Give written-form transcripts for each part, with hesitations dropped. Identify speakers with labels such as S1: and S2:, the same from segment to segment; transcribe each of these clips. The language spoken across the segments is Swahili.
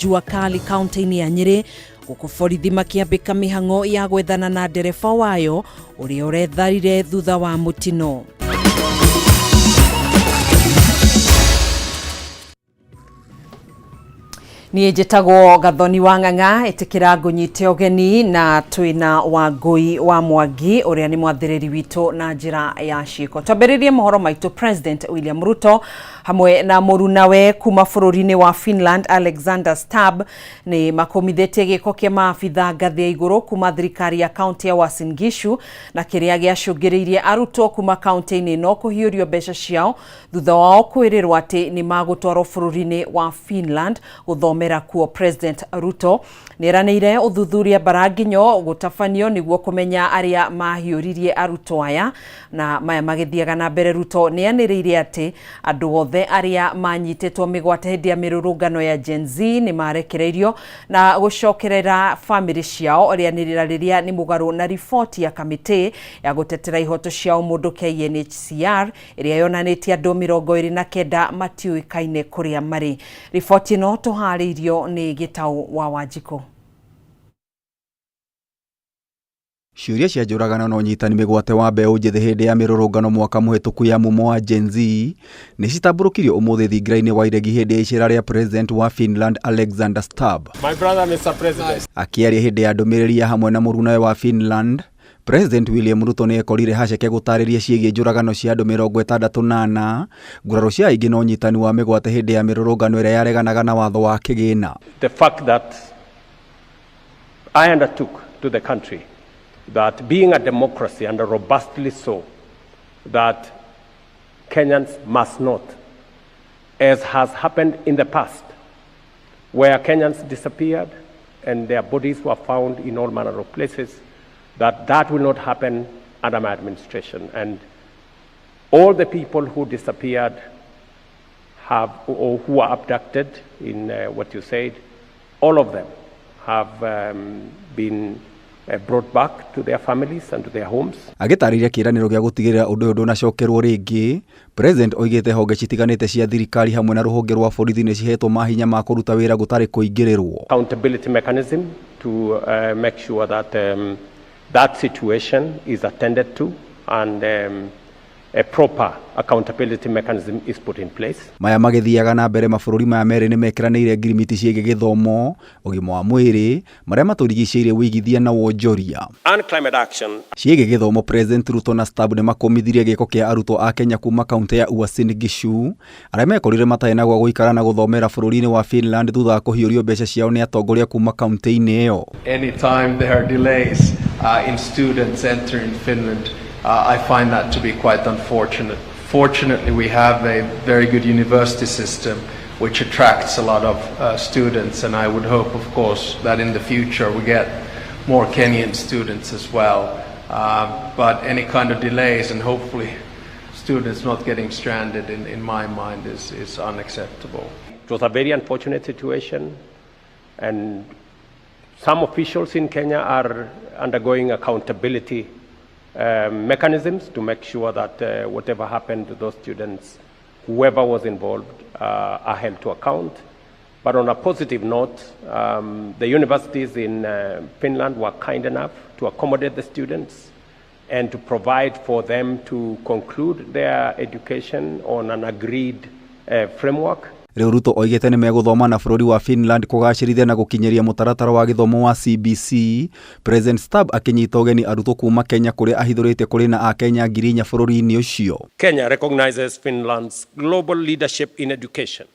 S1: jua kali kaunti-ini ya Nyeri gukuborithi makiambika mihango ya gwethana na ndereba wayo uria uretharire thutha wa mutino. Niĩ njĩtagwo Gathoni wa Ng'ang'a, ĩtĩkĩra ngũnyite ũgeni na twĩna Wangui wa Mwangi ũrĩa nĩ mwathĩrĩri witũ na njĩra ya ciĩko. Twambĩrĩrie mohoro maitũ. President William Ruto hamwe na mũrunawe kuma bũrũri-inĩ wa Finland Alexander Stubb nĩ makomithĩtie gĩko kĩa maabitha ngathĩ ya igũrũ kuma thirikari ya kaunti ya Uasin Gishu na kĩrĩa gĩacũngĩrĩirie arutwo kuma kaunti-inĩ no kũhiũrio mbeca ciao thutha wao kwĩrĩrwo atĩ nĩ magũtwarwo bũrũri-inĩ wa Finland gũthomera kuo. President Ruto nĩeranĩire ũthuthuria baranginyo gũtabanio nĩguo kũmenya arĩa mahiũririe arutwo aya, na maya magĩthiaga na mbere. Ruto nĩanĩrĩire atĩ andũ othe arĩa manyitĩtwo mĩgwate hĩndĩ ya mĩrũrũngano ya Gen Z nĩ marekereirio na gũcokerera famĩlĩ ciao rĩanĩrĩra nĩ mũgarũ na riboti ya kamĩtĩ ya gũtetera ihoto ciao mũndũ KNHCR ĩrĩa yonanĩtie andũ 29 matiũĩkaine kũrĩa marĩ. Riboti ĩno tũharĩirio nĩ Gĩtaũ wa Wanjikũ.
S2: Ciũria cia njũragano na ũnyitani mĩgwate wa mbeũ njĩthĩ hĩndĩ ya mĩrũrũngano mwaka mũhetũku ya mumo wa Gen Z nĩ citambũrũkirio ũmũthĩ thingira-inĩ wa iregi hĩndĩ ya icera rĩa President wa Finland Alexander Stubb.
S3: My brother, Mr. President.
S2: Akĩaria hĩndĩ ya ndũmĩrĩri ya hamwe na mũrunawe wa Finland, President William Ruto nĩekorire haceke gũtarĩria ciĩgiĩ njũragano cia andũ 68, nguraro cia aingĩ na ũnyitani wa mĩgwate hĩndĩ ya mĩrũrũngano ĩrĩa yareganaga na watho wa kĩgĩna.
S3: The fact that I undertook to the country that being a democracy, and robustly so, that Kenyans must not, as has happened in the past, where Kenyans disappeared and their bodies were found in all manner of places, that will not happen under my administration. And all the people who disappeared or who were abducted in what you said, all of them have been brought back to their families and to their homes.
S2: Agĩtarĩria kĩĩranĩro gĩa gũtigĩrĩra ũndũ ũyũ ndũnacokerwo rĩngĩ, President oigĩte honge citiganĩte cia thirikari hamwe na rũhonge rwa borithi nĩ cihetwo mahinya ma kũruta wĩra gũtarĩ kũingĩrĩrwo.
S3: Accountability mechanism to make sure that that situation is attended to and a proper accountability mechanism is put in place.
S2: Maya magĩthiaga na mbere mabũrũri maya merĩ nĩ mekiranĩire ngirimiti ciĩgiĩ gĩthomo, ũgima wa mwĩrĩ, marĩa matũrigicĩirie wĩigithia na wonjoria.
S3: And climate action.
S2: Ciĩgiĩ gĩthomo, President Ruto na Stubb nĩ makomithirie gĩko kĩa arutwo a Kenya kuma kaunti ya Uasin Gishu arĩa mekorire matarĩ na gwa gũikara na gũthomera bũrũri-inĩ wa Finland thutha wa kũhiũrio mbeca ciao nĩ atongoria kuma kaunti-inĩ ĩyo.
S4: Anytime there are delays in students entering Finland, I find that to be quite unfortunate. Fortunately, we have a very good university system which attracts a lot of students, and I would hope, of course, that in the future we get more Kenyan students as well. But any kind of delays and hopefully students not getting stranded in my mind is unacceptable.
S3: It was a very unfortunate situation, and some officials in Kenya are undergoing accountability mechanisms to make sure that whatever happened to those students, whoever was involved, are held to account. But on a positive note, the universities in Finland were kind enough to accommodate the students and to provide for them to conclude their education on an agreed framework.
S2: Rĩu Ruto oigĩte nĩ megũthoma na bũrũri wa Finland kũgacĩrithia na gũkinyĩria mũtaratara wa gĩthomo wa CBC. President Stubb akĩnyita ũgeni arutwo kuma Kenya kũrĩa ahithũrĩte kũrĩ na Akenya 4,000 bũrũri-inĩ ũcio.
S3: Kenya recognizes Finland's global leadership in education.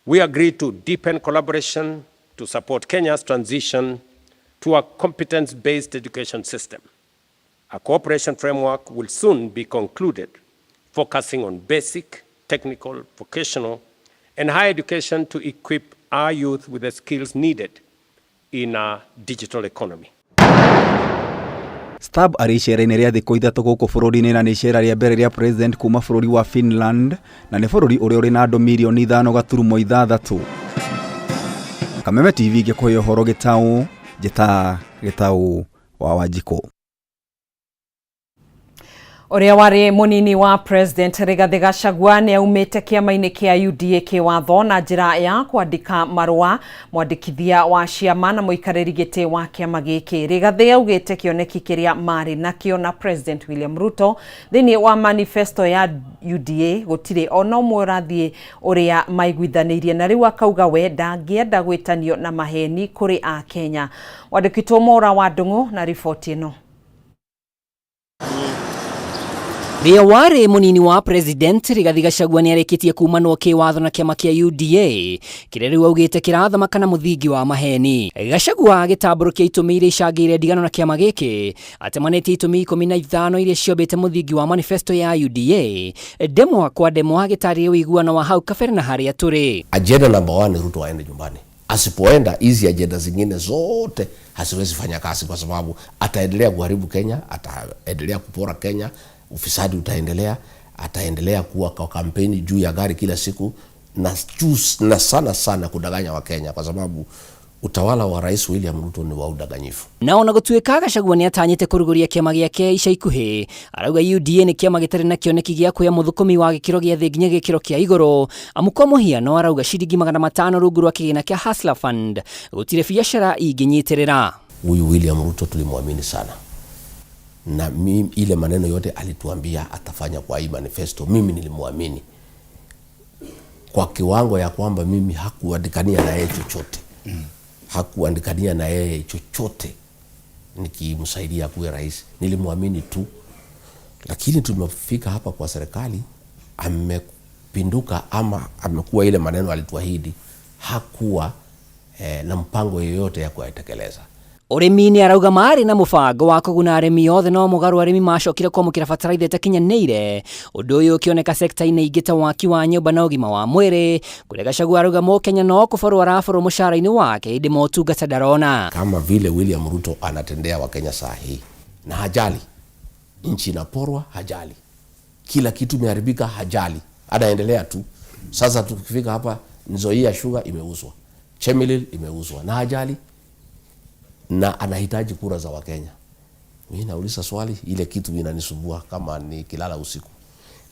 S3: We agree to deepen collaboration to support Kenya's transition to a competence-based education system. A cooperation framework will soon be concluded, focusing on basic, technical, vocational, and higher education to equip our youth with the skills needed in a digital economy.
S2: Stubb arĩ icera-inĩ rĩa thikũ 3 gũkũ bũrũri-inĩ na nĩ icera rĩa mbere rĩa President kuma bũrũri wa Finland na nĩ bũrũri ũrĩa ũrĩ na andũ milioni 5.6. Kameme TV gĩkũhe ũhoro Gĩtaũ, Gĩtaũ wa Wanjikũ.
S1: Uria wari munini wa President Rigathi Gachagua ni aumite kiama-ini kia UDA kiwatho na njira ya kwandika marua mwandikithia wa ciama na muikariri giti wa kiama giki. Rigathi augite kioneki kiria mari nakio na President William Ruto thini wa manifesto ya UDA gutire ona umwe rathie uria maiguithanirie na riu akauga we ndangienda gwitanio na maheni kuri a Kenya. Wandikitwo Mora wa Ndungu na riboti ino.
S5: Ria wari munini wa President Rigathi Gachagua ni arekitie kumanwo kiwatho na kiama kia UDA kiria riu augite kirathamaka na muthingi wa maheni. Gachagua agitamburukia itumi iria icangire ndigano na kiama giki atemanĩtie itumi 15 iria ciobete muthingi wa manifesto ya UDA demwa kwa demwa agitariria uiguano wa hau kabere na haria turi.
S6: Agenda number 1 ni Ruto aende nyumbani. Asipoenda hizi agenda zingine zote haziwezi fanya kazi, kwa sababu ataendelea kuharibu Kenya, ataendelea kupora Kenya, ufisadi utaendelea, ataendelea kuwa kwa kampeni juu ya gari kila siku na sana kudanganya wa Kenya, kwa sababu utawala wa Rais William Ruto ni wa udanganyifu.
S5: Na ona gutuika Gachagua ni atanyite kuruguria kiama giake ica ikuhi, arauga UDA ni kiama gitari na kioneki gia kuya muthukumi wa gikiro gia thi nginya gikiro kia iguru. Amukwa muhiano arauga ciringi 500 rungu rwa kigina kia Hustler Fund gutire biashara inginyitirira.
S6: Huyu William Ruto tulimwamini sana, na mimi ile maneno yote alituambia atafanya kwa hii manifesto, mimi nilimwamini kwa kiwango ya kwamba mimi hakuandikania na yeye chochote. Hakuandikania na yeye chochote nikimsaidia kuwe rais, nilimwamini tu. Lakini tumefika hapa kwa serikali, amepinduka ama amekuwa ile maneno alituahidi hakuwa na mpango yoyote ya kuyatekeleza.
S5: Urimi-ini arauga mari na mubango wa kuguna arimi othe no mugaru arimi macokire kwamukira bataraitha itakinyanĩire, undu uyu ukioneka sekta-ini ingĩ ta waki wa nyũmba na ũgima wa mwĩrĩ, kuria Gachagua arauga mũkenya no kũborwo araborwo mũcara-ini wake indi motungata ndarona.
S6: Kama vile William Ruto anatendea wa Kenya saa hii na hajali, nchi inaporwa hajali, kila kitu imeharibika hajali, anaendelea tu. Sasa tukifika hapa Nzoia Sugar imeuzwa, Chemelil imeuzwa na hajali, na anahitaji kura za Wakenya. Mimi nauliza swali, ile kitu inanisumbua kama ni kilala usiku.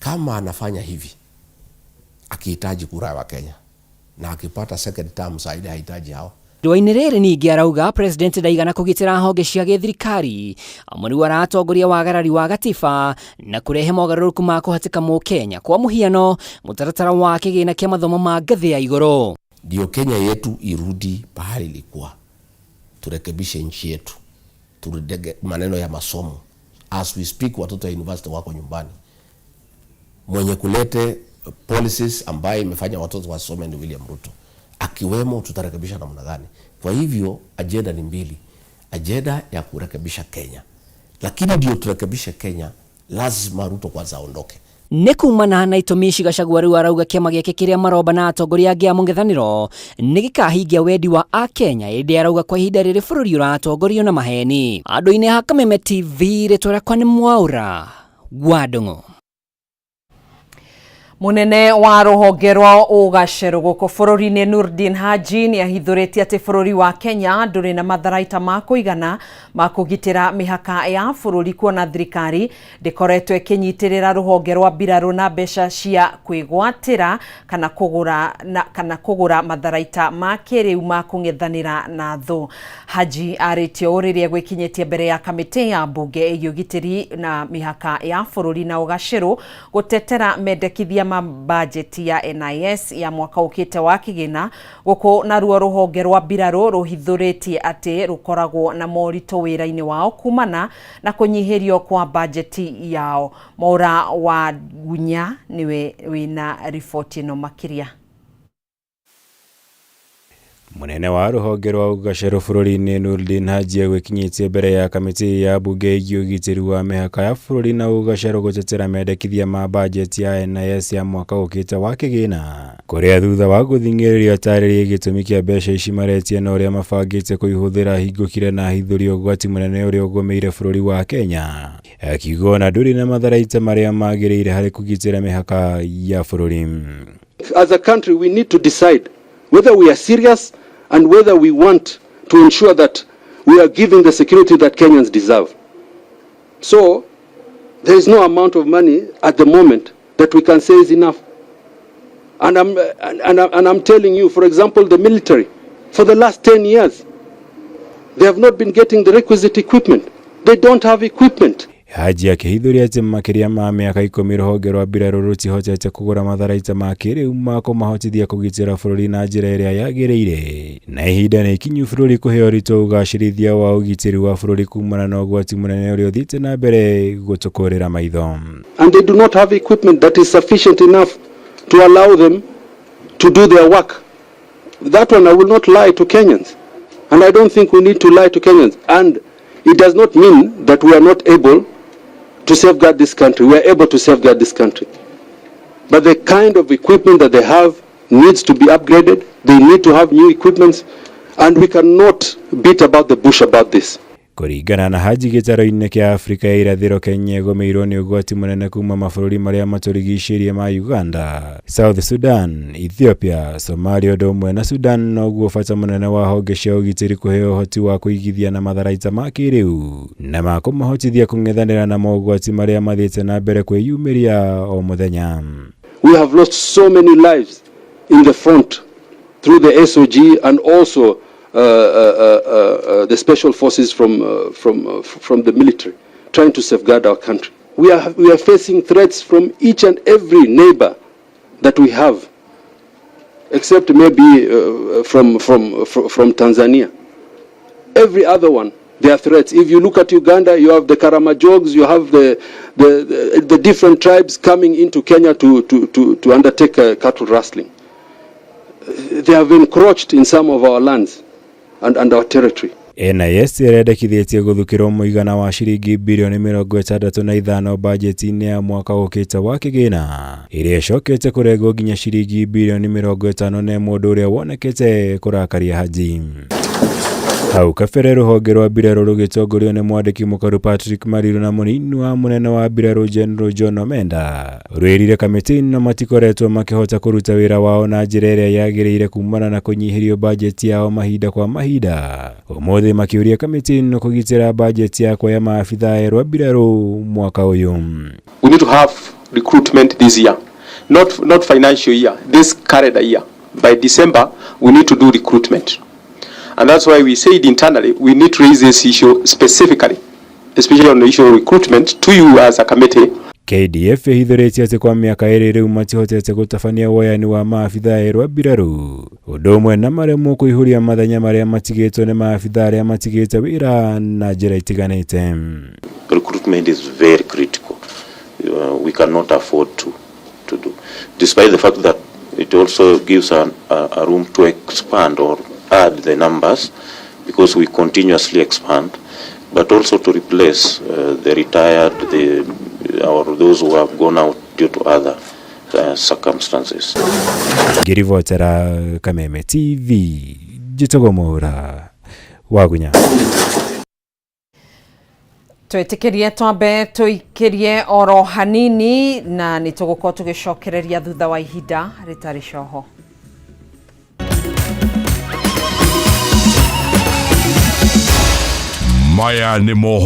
S6: Kama anafanya hivi akihitaji kura ya Wakenya na akipata second term saidi hahitaji hao.
S5: Ndwa-inĩ rĩrĩ ningĩ arauga President ndaigana kũgitĩra honge cia gĩthirikari amwe wa atongoria wagarari wa gatiba na kurehe mogarũrũku ma kũhatĩka mũkenya, kwa mũhiano mũtaratara wa kĩgĩna kĩa mathomo ma ngathĩ ya igũrũ.
S6: Ndio Kenya yetu irudi pahali ilikuwa. Turekebishe nchi yetu, turudege maneno ya masomo. As we speak, watoto wa university wako nyumbani. Mwenye kulete policies ambaye imefanya watoto wasome ni William Ruto. Akiwemo tutarekebisha namna gani? Kwa hivyo agenda ni mbili. Agenda ya kurekebisha Kenya, lakini ndio turekebishe Kenya lazima Ruto kwanza aondoke.
S5: Nekumana na itumi ici Gachagua riu arauga kiama giake kiria maroba na atongoria angi a mũng'ethanĩro nigikahingia wendi wa a Kenya, indi arauga kwa ihinda rĩrĩ bũrũri ũratongorio na maheni. Andũ-inĩ ha Kameme TV rĩtwa rĩakwa nĩ Mwaura wa Ndungu.
S1: Munene wa ruhonge rwa ugacero guku bururi-ini Nurdin Haji ni ahithuritie ati bururi wa Kenya nduri na matharaita ma kuigana ma kugitira mihaka ya bururi, kuona thirikari ndikoretwo ikinyitirira ruhonge rwa mbiraru na mbeca cia kwigwatira kana kugura matharaita ma kiriu ma kung'ethanira na thu. Haji aritie uririe gwikinyitie mbere ya kamiti ya mbunge igitiri na mihaka ya bururi na ugacero gutetera mendekithia bajeti ya NIS ya mwaka ukite wa kigina guko na ruo ruhonge rwa mbiraru ruhithuritie ati rukoragwo na morito wira-ini wao kumana na kunyihirio kwa bajeti yao. Mwaura wa Gunya niwe wina ripoti no makiria.
S7: Munene wa ruhonge rwa ugacero bururi-ini Nurdin Haji gwikinyitie mbere ya kamiti ya bunge igitiri wa mihaka ya bururi na ugacero gutetera mendekithia ma budget ya NIS ya mwaka ukite wa kigina, kuria thutha wa guthing'iririo tarĩria gitumi kia mbeca ici maretie na uria mabangite kuihuthira hingukire na hithurio gwati munene uria ugomeire bururi wa Kenya, akiuga na nduri na matharaita maria magĩrĩire harĩ kugitira mihaka ya bururi.
S8: As a country we need to decide whether we are serious and whether we want to ensure that we are giving the security that Kenyans deserve. So There is no amount of money at the moment that we can say is enough. And I'm telling you, for example, the military, for the last 10 years, they have not been getting the requisite equipment. They don't have equipment.
S7: Haji akihithuria ati makiria ma miaka 10 ruhonge rwa mbirarũ rũtihotete kũgũra matharaita ma kĩrĩu ma kũmahotithia kũgitĩra bũrũri na njĩra ĩrĩa yagĩrĩire, na ihinda nĩ ikinyu bũrũri kũheo ũritũ ũgacĩrithia wa ũgitĩri wa bũrũri kumana na ũgwati mũnene ũrĩa ũthiĩte na mbere gũtũkũrĩra maitho.
S8: And they do not have equipment that is sufficient enough to allow them to do their work. That one I will not lie to Kenyans, and I don't think we need to lie to Kenyans. And it does not mean that we are not able to safeguard this country. We are able to safeguard this country. But the kind of equipment that they have needs to be upgraded. They need to have new equipments, and we cannot beat about the bush about this.
S7: Kũringana na Haji, gĩtaro-inĩ kĩa Afrika ya irathĩro Kenya ĩgũmĩirwo nĩ ũgwati mũnene kuma mabũrũri marĩa matũrigicĩirie ma Uganda, South Sudan, Ethiopia, Somalia ũndũ ũmwe na Sudan, noguo bata mũnene wa honge cia ũgitĩri kũheo ũhoti wa kũigithia na matharaita ma kĩrĩu na ma kũmahotithia kũng'ethanĩra na mogwati marĩa mathiĩte na mbere kwĩyumĩria o mũthenya.
S8: We have lost so many lives in the front through the SOG and also the special forces from the military trying to safeguard our country. We are facing threats from each and every neighbor that we have, except maybe from Tanzania. Every other one, there are threats. If you look at Uganda, you have the Karamajogs, you have the different tribes coming into Kenya to undertake cattle rustling. They have encroached in some of our lands and our territory.
S7: NIS ĩrendekithĩtie gũthukĩrwo mũigana wa ciringi bilioni 65 bajeti-inĩ ya mwaka ũkĩte wa kĩgĩna, ĩrĩa ĩcokete kũrengwo nginya ciringi bilioni 51, mũndũ ũrĩa wonekete kũrakaria Haji. Hau kabere rũhonge rwa mbirarũ rũgĩtongorio nĩ mwandĩki mũkaru Patrick Mariru na mũnini wa mũnene wa mbirarũ General John Omenda rwĩrire kamĩtĩ ĩno matikoretwo makĩhota kũruta wĩra wao na njĩra ĩrĩa yagĩrĩire kumana na kũnyihirio bajeti yao mahinda kwa mahinda, ũmũthĩ makĩũria kamĩtĩ ĩno kũgitĩra bajeti ya kuoya maabitha erũ a mbirarũ mwaka ũyũ.
S9: We need to have recruitment this year, not financial year, this calendar year. By December we need to do recruitment. And that's why we said internally, we need to raise this issue specifically, especially on the issue of recruitment, to you as a committee.
S7: KDF ĩhithũrĩtie atĩ kwa mĩaka ĩrĩ rĩu matihotete gũtabania woyani wa maabitha erũ a mbirarũ, ũndũ ũmwe na maremwo kũihũria mathenya marĩa matigĩtwo nĩ maabitha arĩa matigĩte wĩra na njĩra itiganĩte.
S10: Recruitment is very critical. We cannot afford to do, despite the fact that it also gives a room to expand or add the numbers, because we continuously expand, but also to replace the retired, or those who have gone out due to other circumstances.
S7: Ngirivotera Kameme TV, Jitogo Mora, Wagunya.
S1: Twĩtĩkĩrie twambe tũikĩrie oro hanini na nĩtũgũkorwo tũgĩcokereria thutha wa ihinda rĩtarĩ coho.
S11: Maya nĩ mohoro.